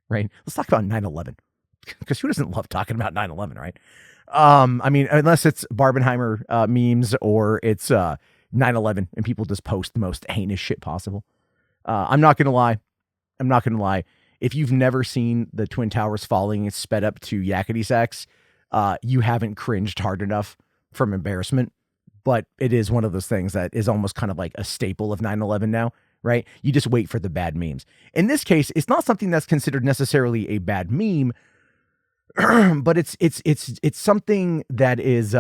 right? Let's talk about 9/11 because who doesn't love talking about 9/11, right? I mean, unless it's Barbenheimer memes or it's 9/11 and people just post the most heinous shit possible. I'm not gonna lie. If you've never seen the Twin Towers falling sped up to yakety sax, you haven't cringed hard enough from embarrassment. But it is one of those things that is almost kind of like a staple of 9/11 now, right? You just wait for the bad memes. In this case, it's not something that's considered necessarily a bad meme, but it's something that is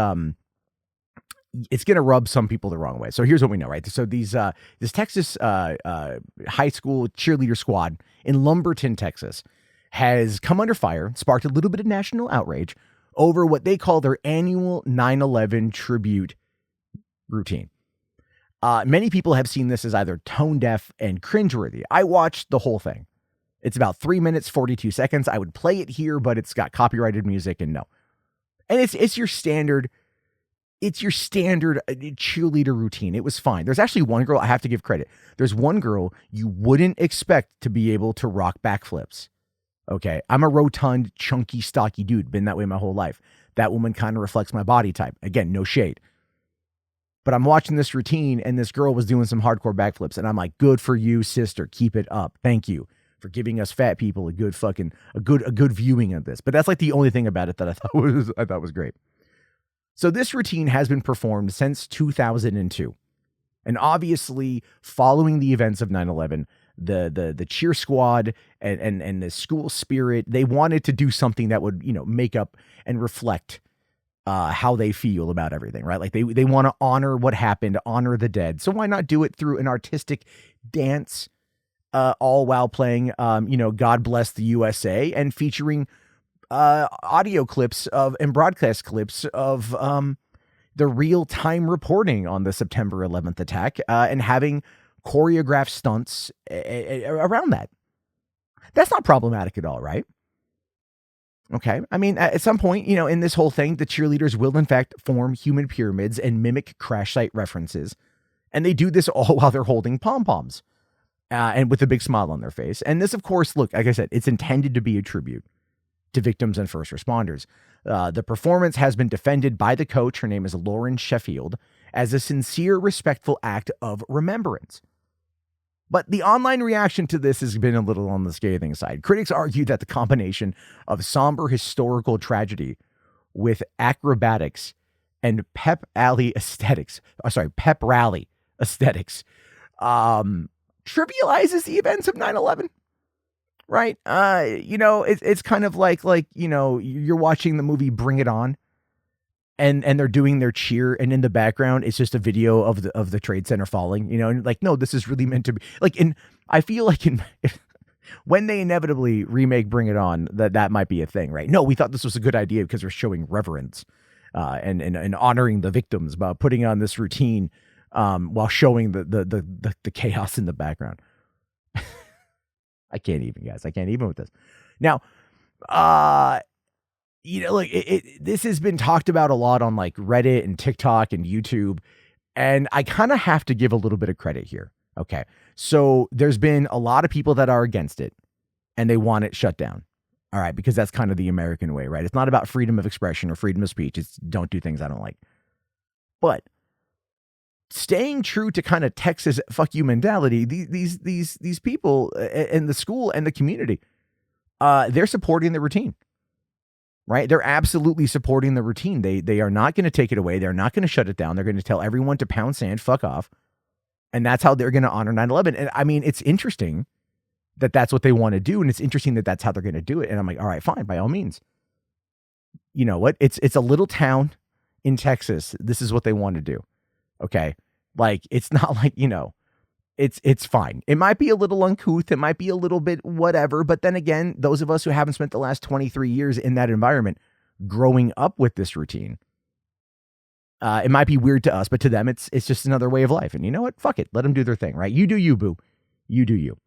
it's going to rub some people the wrong way. So here's what we know, right? So this Texas high school cheerleader squad in Lumberton, Texas, has come under fire, sparked a little bit of national outrage over what they call their annual 9/11 tribute routine. Many people have seen this as either tone deaf and cringeworthy. I watched the whole thing. It's about 3 minutes, 42 seconds. I would play it here, but it's got copyrighted music and no. And it's your standard cheerleader routine. It was fine. There's actually one girl, I have to give credit. There's one girl you wouldn't expect to be able to rock backflips. Okay. I'm a rotund, chunky, stocky dude. Been that way my whole life. That woman kind of reflects my body type. Again, no shade. But I'm watching this routine and this girl was doing some hardcore backflips. And I'm like, good for you, sister. Keep it up. Thank you for giving us fat people a good viewing of this. But that's like the only thing about it that I thought was great. So this routine has been performed since 2002. And obviously, following the events of 9/11, the cheer squad and the school spirit, they wanted to do something that would, make up and reflect how they feel about everything, right? Like they want to honor what happened, honor the dead. So why not do it through an artistic dance, all while playing, God Bless the USA and featuring audio clips and broadcast clips of the real-time reporting on the September 11th attack and having choreographed stunts around that. That's not problematic at all, right? Okay. I mean, at some point, in this whole thing, the cheerleaders will in fact form human pyramids and mimic crash site references. And they do this all while they're holding pom-poms and with a big smile on their face. And this, of course, look, like I said, it's intended to be a tribute to victims and first responders. The performance has been defended by the coach, her name is Lauren Sheffield, as a sincere, respectful act of remembrance. But the online reaction to this has been a little on the scathing side. Critics argue that the combination of somber historical tragedy with acrobatics and pep rally aesthetics trivializes the events of 9/11. Right. It's kind of like, you're watching the movie Bring It On and they're doing their cheer. And in the background, it's just a video of the Trade Center falling, and like, no, this is really meant to be like, I feel like when they inevitably remake Bring It On, that might be a thing, right? No, we thought this was a good idea because we're showing reverence and honoring the victims by putting on this routine while showing the chaos in the background. I can't even, guys. I can't even with this. Now, this has been talked about a lot on like Reddit and TikTok and YouTube, and I kind of have to give a little bit of credit here. Okay. So there's been a lot of people that are against it and they want it shut down. All right. Because that's kind of the American way, right? It's not about freedom of expression or freedom of speech. It's don't do things I don't like. But staying true to kind of Texas fuck you mentality, these people in the school and the community, they're supporting the routine, right? They're absolutely supporting the routine. They are not going to take it away. They're not going to shut it down. They're going to tell everyone to pound sand, fuck off. And that's how they're going to honor 9/11. And I mean, it's interesting that that's what they want to do. And it's interesting that that's how they're going to do it. And I'm like, all right, fine, by all means. You know what? It's a little town in Texas. This is what they want to do. Okay. Like, it's not like, it's fine. It might be a little uncouth. It might be a little bit whatever. But then again, those of us who haven't spent the last 23 years in that environment growing up with this routine, it might be weird to us, but to them, it's just another way of life. And you know what? Fuck it. Let them do their thing, right? You do you, boo. You do you.